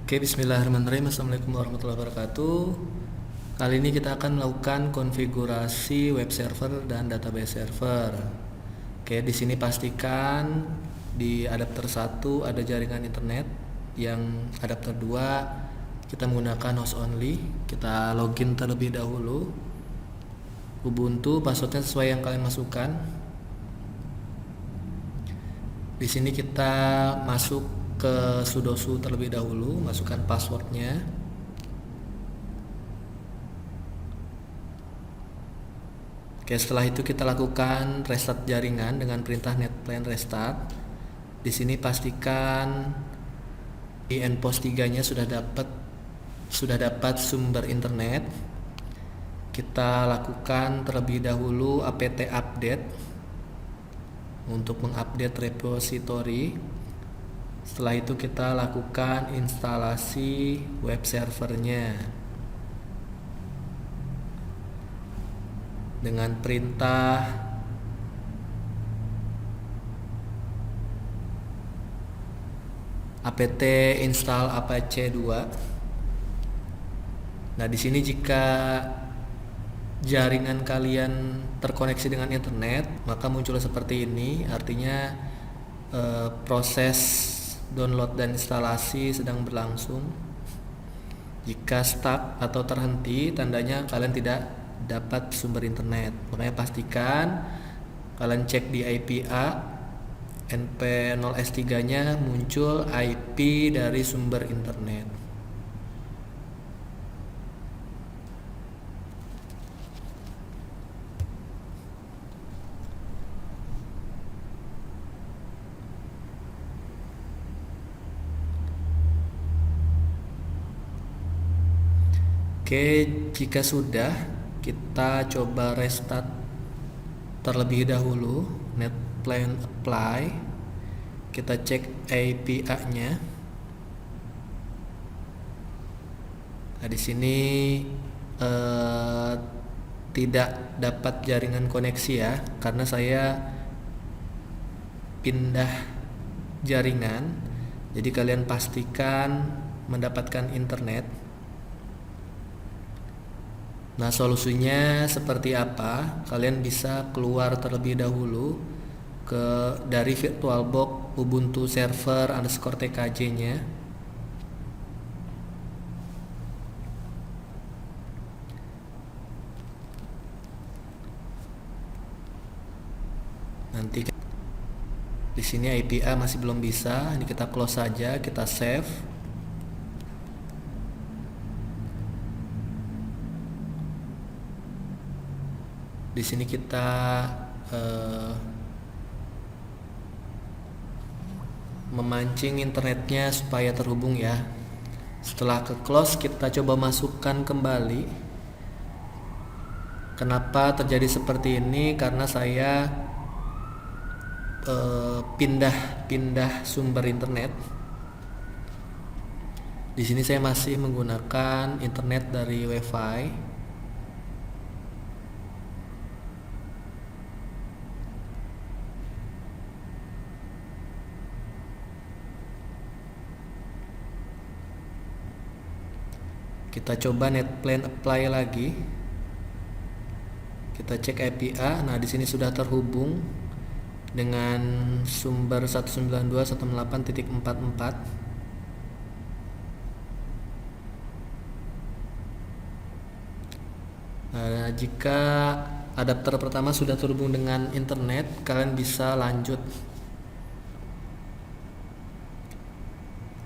Oke, bismillahirrahmanirrahim. Assalamualaikum warahmatullahi wabarakatuh. Kali ini kita akan melakukan konfigurasi web server dan database server. Oke, di sini pastikan di adapter 1 ada jaringan internet, yang adapter 2 kita menggunakan host only. Kita login terlebih dahulu. Ubuntu, passwordnya sesuai yang kalian masukkan. Di sini kita masuk ke sudoku terlebih dahulu, masukkan passwordnya. Oke, setelah itu kita lakukan restart jaringan dengan perintah netplan restart. Di sini pastikan di endpost 3-nya sudah dapat sumber internet. Kita lakukan terlebih dahulu apt update untuk mengupdate repository. Setelah itu kita lakukan instalasi web servernya dengan perintah apt install apache 2. Nah, di sini jika jaringan kalian terkoneksi dengan internet, maka muncul seperti ini, artinya proses download dan instalasi sedang berlangsung. Jika stuck atau terhenti, tandanya kalian tidak dapat sumber internet. Makanya pastikan kalian cek di IPA np0s3 nya muncul IP dari sumber internet. Oke, jika sudah, kita coba restart terlebih dahulu, netplan apply. Kita cek API-nya. Nah, di sini tidak dapat jaringan koneksi ya, karena saya pindah jaringan. Jadi kalian pastikan mendapatkan internet. Nah, solusinya seperti apa? Kalian bisa keluar terlebih dahulu dari VirtualBox Ubuntu server _tkj nya. Nanti di sini IPA masih belum bisa, ini kita close saja, kita save. Di sini kita memancing internetnya supaya terhubung ya. Setelah ke close, kita coba masukkan kembali. Kenapa terjadi seperti ini? Karena saya pindah sumber internet. Di sini saya masih menggunakan internet dari WiFi. Kita coba netplan apply lagi. Kita cek IPA. Nah, di sini sudah terhubung dengan sumber 192.168.44. Nah, jika adapter pertama sudah terhubung dengan internet, kalian bisa lanjut.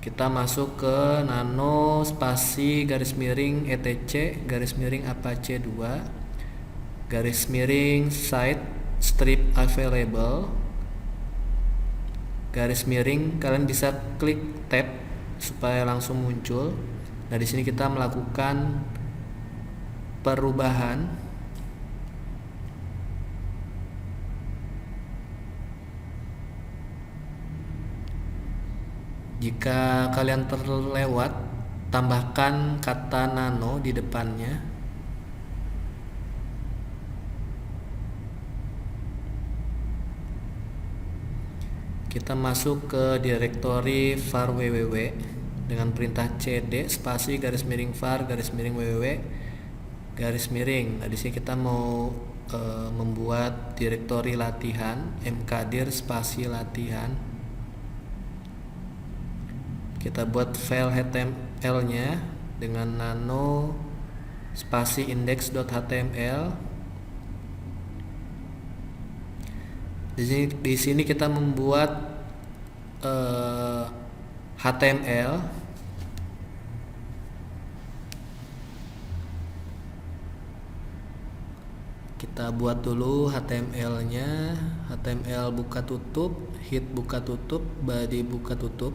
Kita masuk ke nano spasi _etc _apache 2 _site strip available kalian bisa klik tab supaya langsung muncul. Nah, di sini kita melakukan perubahan. Jika kalian terlewat, tambahkan kata nano di depannya. Kita masuk ke direktori var www. dengan perintah cd spasi garis miring var garis miring www garis miring. Nah, di sini kita mau membuat direktori latihan mkdir spasi latihan. Kita buat file html nya dengan nano spasi index.html. Di sini kita membuat HTML. Kita buat dulu HTML-nya. HTML buka tutup, hit buka tutup, body buka tutup.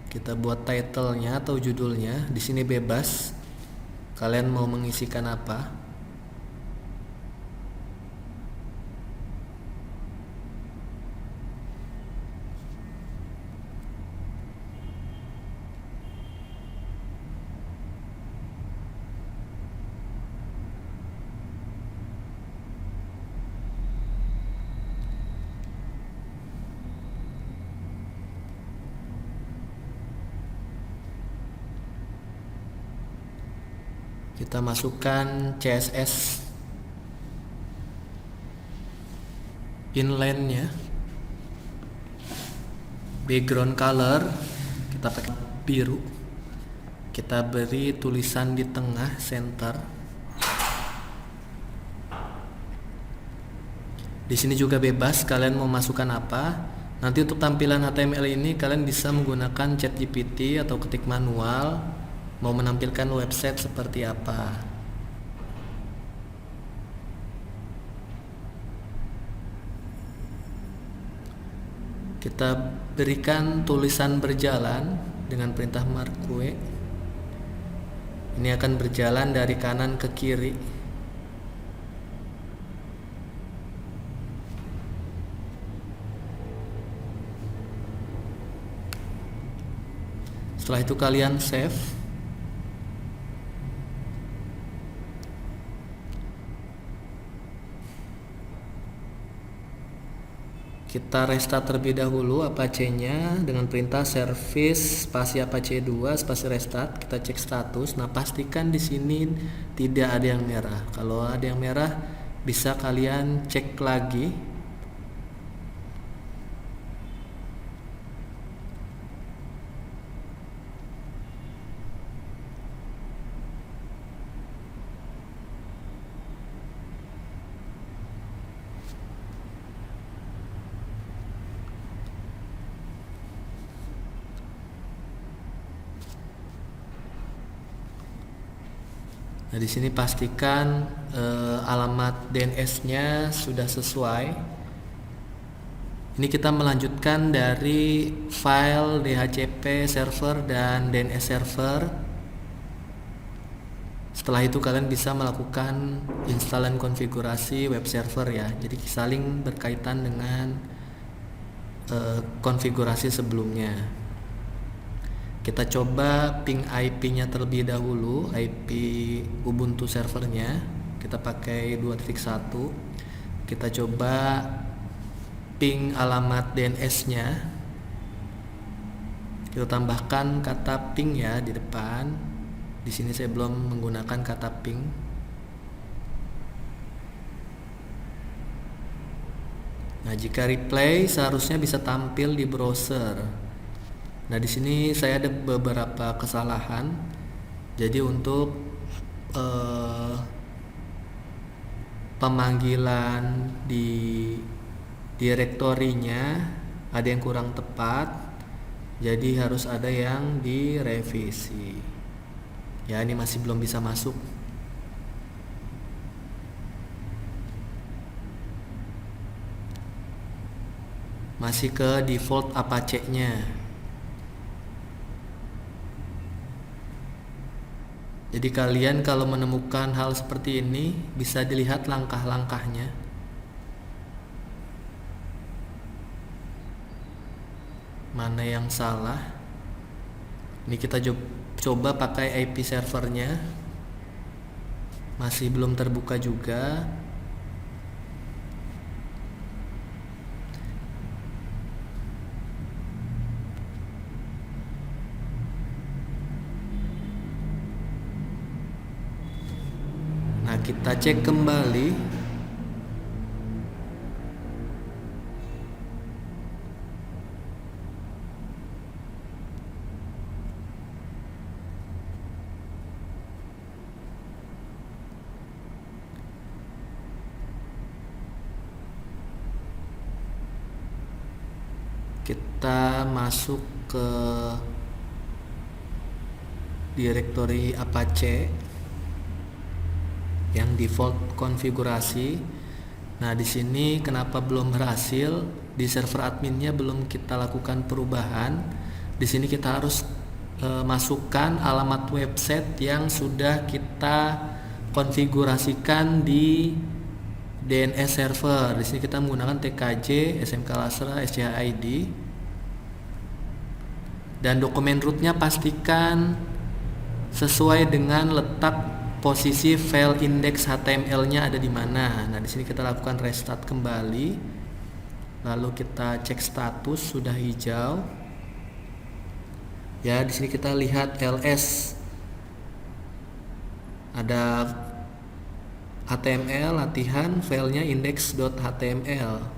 Kita buat title-nya atau judulnya. Di sini bebas. Kalian mau mengisikan apa? Kita masukkan CSS inline-nya. Background color kita pakai biru. Kita beri tulisan di tengah center. Di sini juga bebas kalian mau masukkan apa. Nanti untuk tampilan HTML ini kalian bisa menggunakan ChatGPT atau ketik manual. Mau menampilkan website seperti apa. Kita berikan tulisan berjalan dengan perintah marquee. Ini akan berjalan dari kanan ke kiri. Setelah itu kalian save. Kita restart terlebih dahulu Apache-nya dengan perintah service spasi Apache 2 spasi restart. Kita cek status. Nah, pastikan di sini tidak ada yang merah. Kalau ada yang merah, bisa kalian cek lagi. Nah, di sini pastikan alamat DNS-nya sudah sesuai. Ini kita melanjutkan dari file DHCP server dan DNS server. Setelah itu kalian bisa melakukan instalan konfigurasi web server ya. Jadi saling berkaitan dengan konfigurasi sebelumnya. Kita coba ping IP-nya terlebih dahulu, IP Ubuntu servernya. Kita pakai 2.1. Kita coba ping alamat DNS-nya. Kita tambahkan kata ping ya di depan. Di sini saya belum menggunakan kata ping. Nah, jika replay seharusnya bisa tampil di browser. Nah, di sini saya ada beberapa kesalahan. Jadi untuk pemanggilan di direktorinya ada yang kurang tepat. Jadi harus ada yang direvisi. Ya, ini masih belum bisa masuk. Masih ke default Apache-nya. Jadi kalian kalau menemukan hal seperti ini bisa dilihat langkah-langkahnya. Mana yang salah? Ini kita coba pakai IP servernya. Masih belum terbuka juga. kita cek kembali. Kita masuk ke direktori Apache yang default konfigurasi. Nah, di sini kenapa belum berhasil? Di server adminnya belum kita lakukan perubahan. Di sini kita harus masukkan alamat website yang sudah kita konfigurasikan di DNS server. Di sini kita menggunakan TKJ, SMK Lasra, SCHID. Dan dokumen rootnya pastikan sesuai dengan letak posisi file index HTML-nya ada di mana. Nah, di sini kita lakukan restart kembali. Lalu kita cek status sudah hijau. Ya, di sini kita lihat ls. Ada HTML latihan, filenya index.html.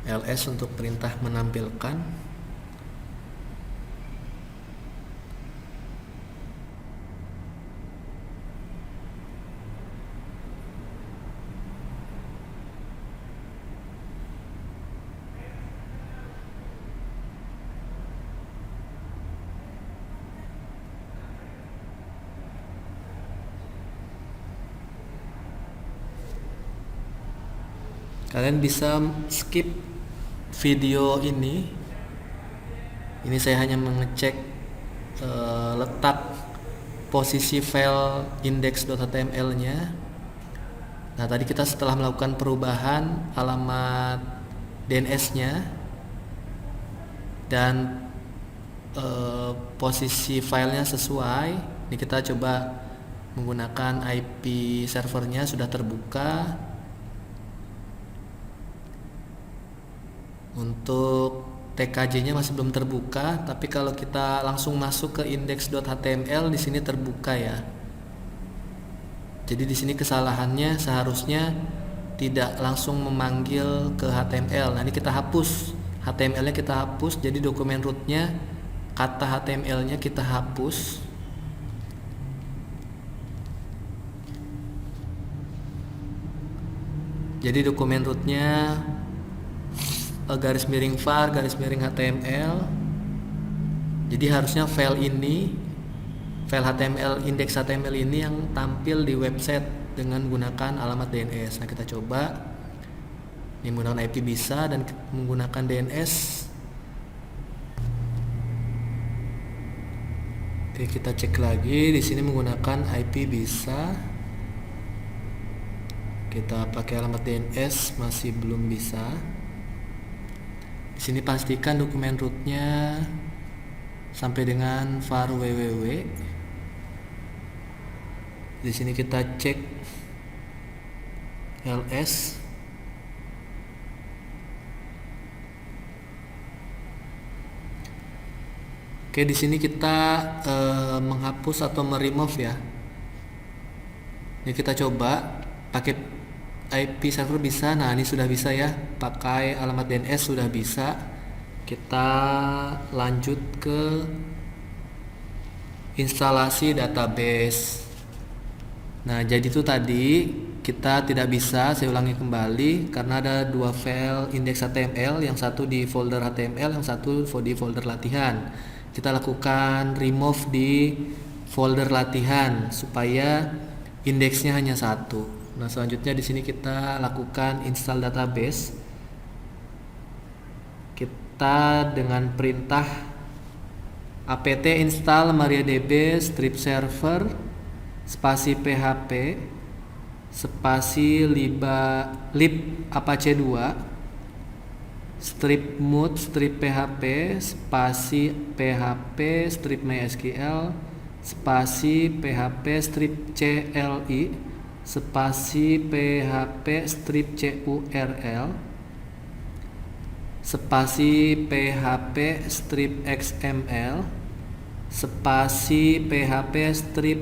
ls untuk perintah menampilkan. Kalian bisa skip video ini. Ini saya hanya mengecek letak posisi file index.html-nya. Nah, tadi kita setelah melakukan perubahan alamat DNS-nya dan posisi filenya sesuai. Ini kita coba menggunakan IP servernya sudah terbuka. Untuk TKJ-nya masih belum terbuka, tapi kalau kita langsung masuk ke index.html di sini terbuka ya. Jadi di sini kesalahannya seharusnya tidak langsung memanggil ke HTML. Nah, ini kita hapus HTML-nya, kita hapus. Jadi dokumen root-nya, kata HTML-nya kita hapus. Jadi dokumen root-nya garis miring var garis miring HTML. Jadi harusnya file ini, file HTML index HTML ini yang tampil di website dengan menggunakan alamat DNS. Nah, kita coba ini menggunakan IP bisa dan menggunakan DNS. Oke, kita cek lagi. Di sini menggunakan IP bisa. Kita pakai alamat DNS masih belum bisa. Di sini pastikan dokumen rootnya sampai dengan var www. Di sini kita cek ls. Oke, di sini kita menghapus atau meremove ya. Ini kita coba pakai IP server bisa. Nah, ini sudah bisa ya, pakai alamat DNS sudah bisa. Kita lanjut ke instalasi database. Nah, jadi itu tadi kita tidak bisa, saya ulangi kembali, karena ada dua file index.html, yang satu di folder HTML, yang satu di folder latihan. Kita lakukan remove di folder latihan supaya indeksnya hanya satu. Nah, selanjutnya di sini kita lakukan install database. Kita dengan perintah apt install MariaDB strip server spasi php spasi lib apache 2 strip mood strip php spasi php strip mysql spasi php strip cli spasi php strip curl spasi php strip xml spasi php strip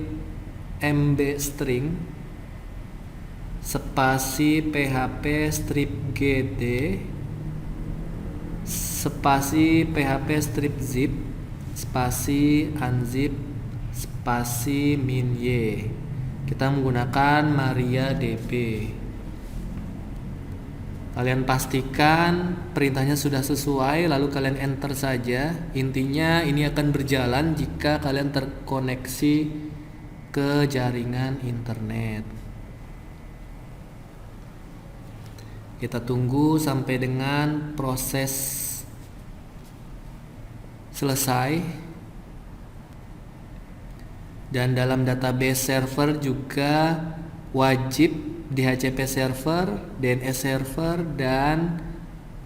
mb string spasi php strip gd spasi php strip zip spasi unzip spasi min y. Kita menggunakan MariaDB. Kalian pastikan perintahnya sudah sesuai, lalu kalian enter saja. Intinya ini akan berjalan jika kalian terkoneksi ke jaringan internet. Kita tunggu sampai dengan proses selesai. Dan dalam database server juga wajib DHCP server, DNS server, dan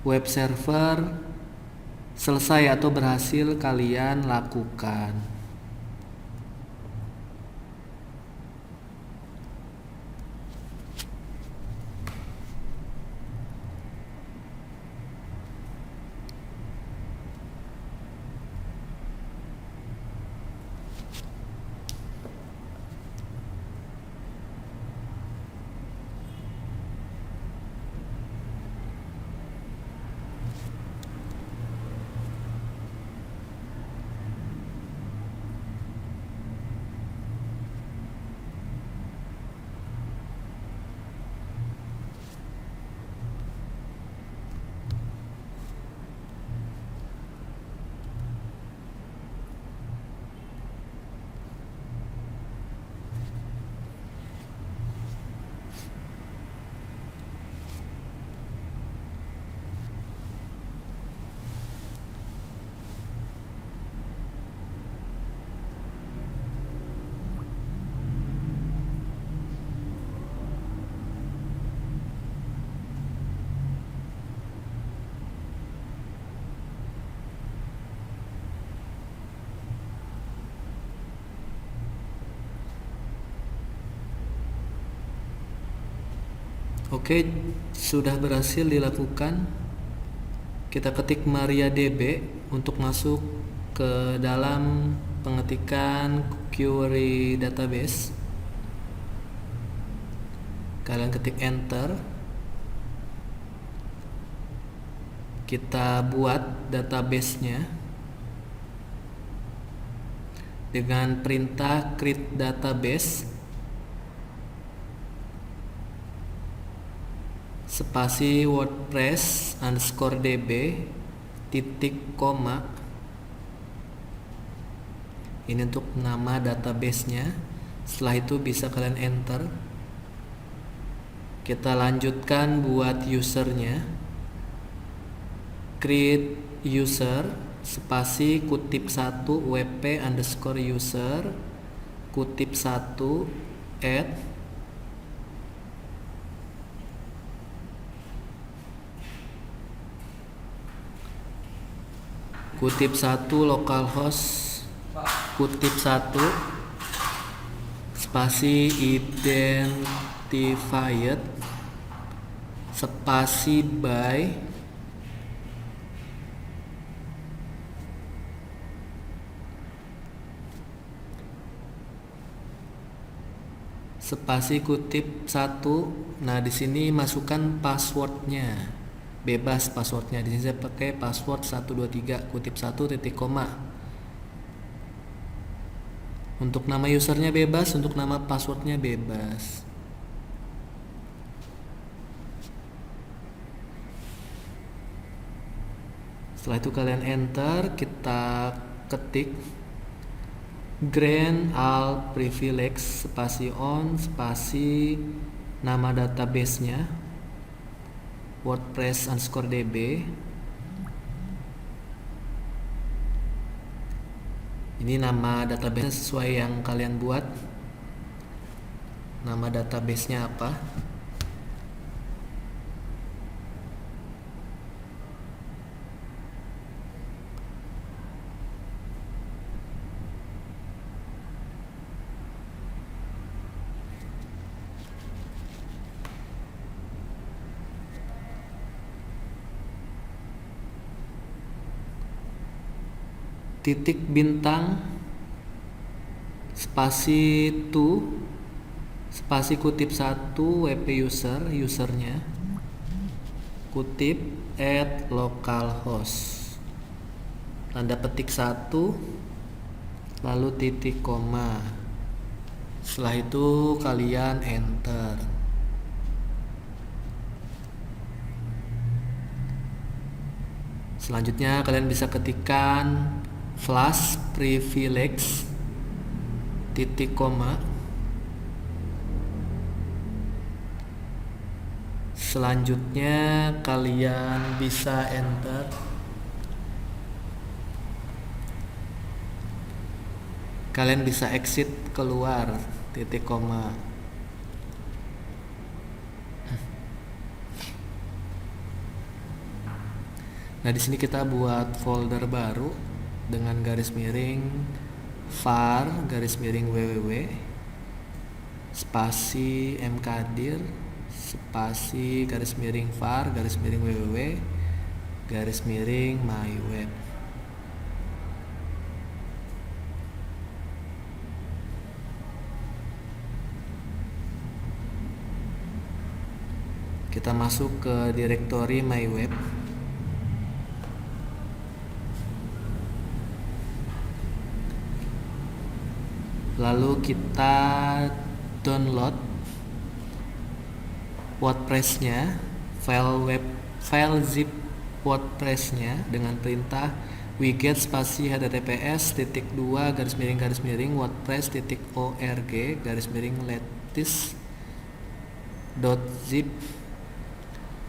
web server selesai atau berhasil kalian lakukan. Oke, sudah berhasil dilakukan. Kita ketik MariaDB untuk masuk ke dalam pengetikan query database. Kalian ketik enter. Kita buat database-nya dengan perintah create database spasi WordPress _db titik koma. Ini untuk nama database-nya. Setelah itu bisa kalian enter. Kita lanjutkan buat usernya. Create user spasi kutip 1 wp_user kutip 1 add kutip 1 localhost kutip 1 spasi identified spasi by spasi kutip 1. Nah, di sini masukkan passwordnya. Bebas passwordnya. Di sini saya pakai password 123 kutip 1 titik koma. Untuk nama usernya bebas, untuk nama passwordnya bebas. Setelah itu kalian enter, kita ketik grant all privilege spasi on spasi nama database-nya WordPress _db. Ini nama database sesuai yang kalian buat. Nama database-nya apa? titik bintang spasi to spasi kutip 1 wp usernya kutip @localhost tanda petik 1 lalu titik koma. Setelah itu kalian enter. Selanjutnya kalian bisa ketikkan flash privilege titik koma. Selanjutnya kalian bisa enter. Kalian bisa exit keluar titik koma. Nah, di sini kita buat folder baru dengan garis miring var garis miring www spasi mkdir spasi garis miring var garis miring www garis miring myweb. Kita masuk ke direktori myweb. Lalu kita download WordPress-nya, file zip WordPress-nya dengan perintah wget spasi https://wordpress.org latest.zip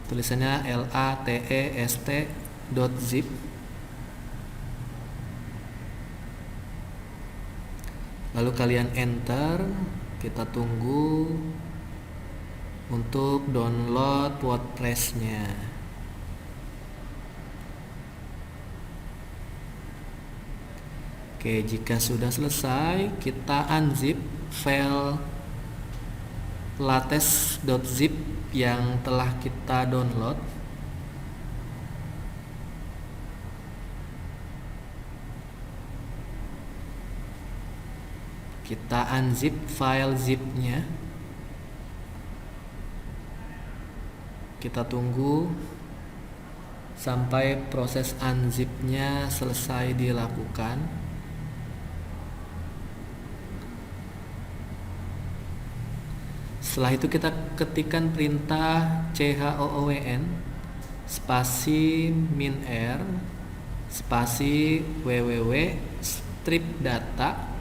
tulisannya latest.zip. Lalu kalian enter, kita tunggu untuk download WordPress-nya. Oke, jika sudah selesai, kita unzip file latest.zip yang telah kita download. Kita unzip file zip-nya. Kita tunggu sampai proses unzip-nya selesai dilakukan. Setelah itu kita ketikkan perintah chown spasi -r spasi www strip data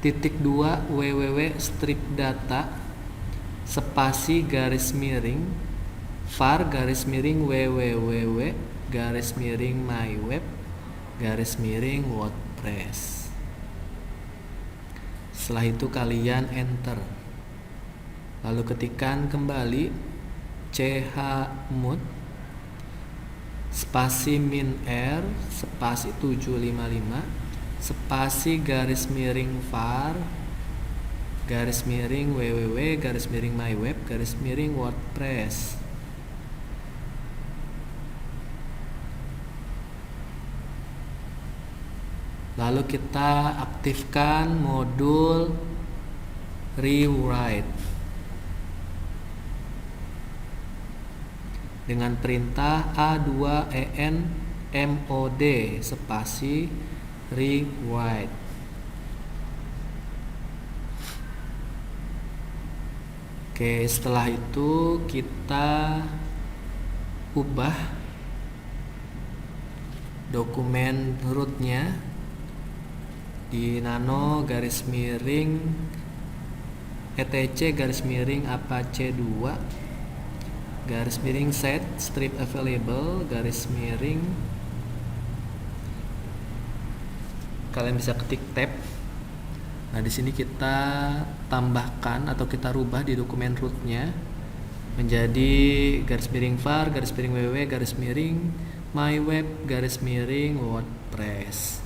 -2 www strip data spasi garis miring var garis miring www garis miring myweb garis miring wordpress. Setelah itu kalian enter. Lalu ketikkan kembali chmod spasi -r spasi 755 spasi garis miring var garis miring www garis miring myweb garis miring wordpress. Lalu kita aktifkan modul rewrite dengan perintah a2enmod spasi rewrite. Oke, setelah itu kita ubah dokumen rootnya di nano garis miring etc garis miring apache 2 garis miring set strip available garis miring. Kalian bisa ketik tab. Nah, di sini kita tambahkan atau kita rubah di dokumen rootnya menjadi garis miring var garis miring www garis miring myweb garis miring wordpress.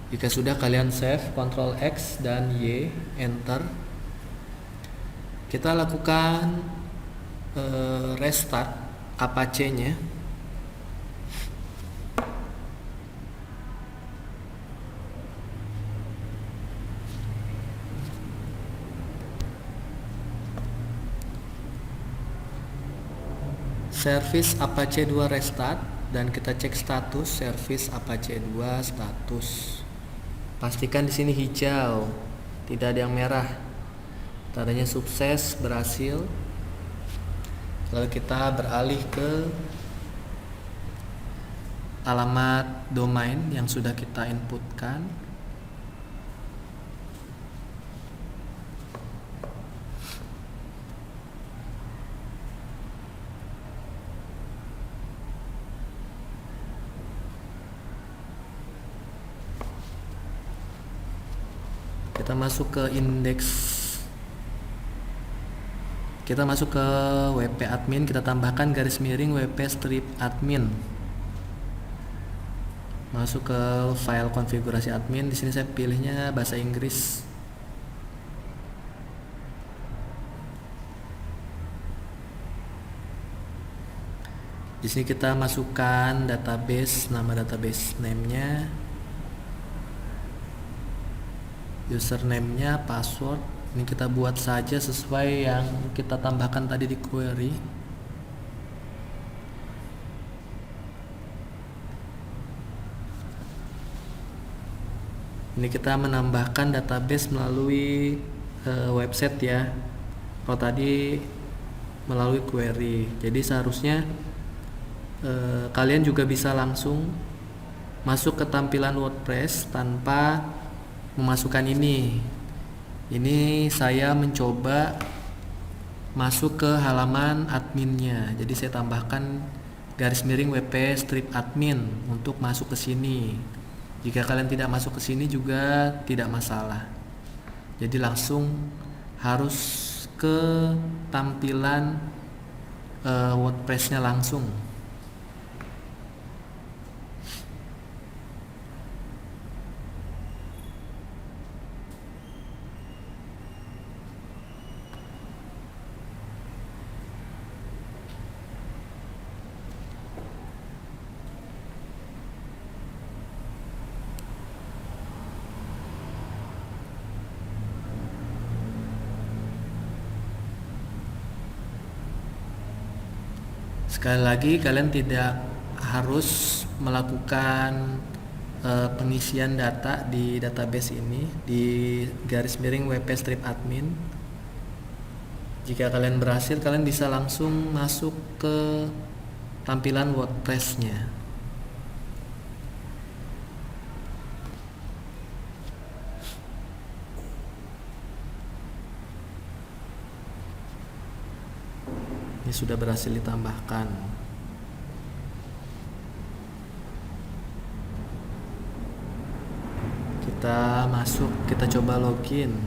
Jika sudah, kalian save, Ctrl X dan Y, enter. Kita lakukan restart Apache-nya. Service Apache 2 restart, dan kita cek status service Apache 2 status. Pastikan di sini hijau, tidak ada yang merah. Tandanya sukses, berhasil. Lalu kita beralih ke alamat domain yang sudah kita inputkan. Kita masuk ke indeks, kita masuk ke WP admin, kita tambahkan garis miring WP strip admin. Masuk ke file konfigurasi admin. Di sini saya pilihnya bahasa Inggris. Di sini kita masukkan database, nama database name-nya, username-nya, password. Ini kita buat saja sesuai yang kita tambahkan tadi di query. Ini kita menambahkan database melalui website ya. Kalau tadi melalui query. Jadi seharusnya kalian juga bisa langsung masuk ke tampilan WordPress tanpa memasukkan ini. Ini saya mencoba masuk ke halaman adminnya. Jadi saya tambahkan garis miring WP strip admin untuk masuk ke sini. Jika kalian tidak masuk ke sini juga tidak masalah. Jadi langsung harus ke tampilan WordPress-nya langsung. Sekali lagi, kalian tidak harus melakukan pengisian data di database ini di garis miring WP strip admin. Jika kalian berhasil, kalian bisa langsung masuk ke tampilan WordPress-nya. Ini sudah berhasil ditambahkan. Kita masuk, kita coba login.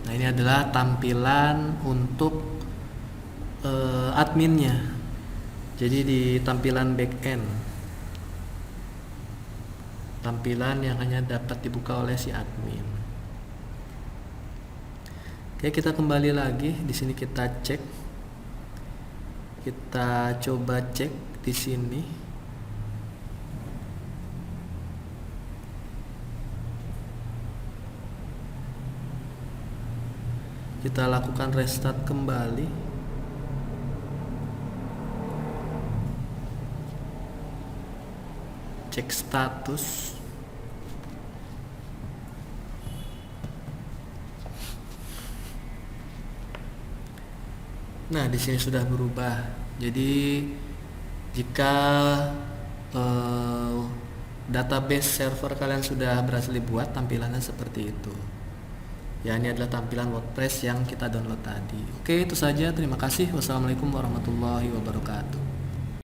Nah, ini adalah tampilan untuk adminnya. Jadi di tampilan backend, tampilan yang hanya dapat dibuka oleh si admin. Oke, kita kembali lagi. Di sini kita cek. Kita coba cek di sini. Kita lakukan restart kembali. Cek status. Nah, di sini sudah berubah. Jadi jika database server kalian sudah berhasil dibuat, tampilannya seperti itu. Ya, ini adalah tampilan WordPress yang kita download tadi. Oke, itu saja. Terima kasih. Wassalamualaikum warahmatullahi wabarakatuh.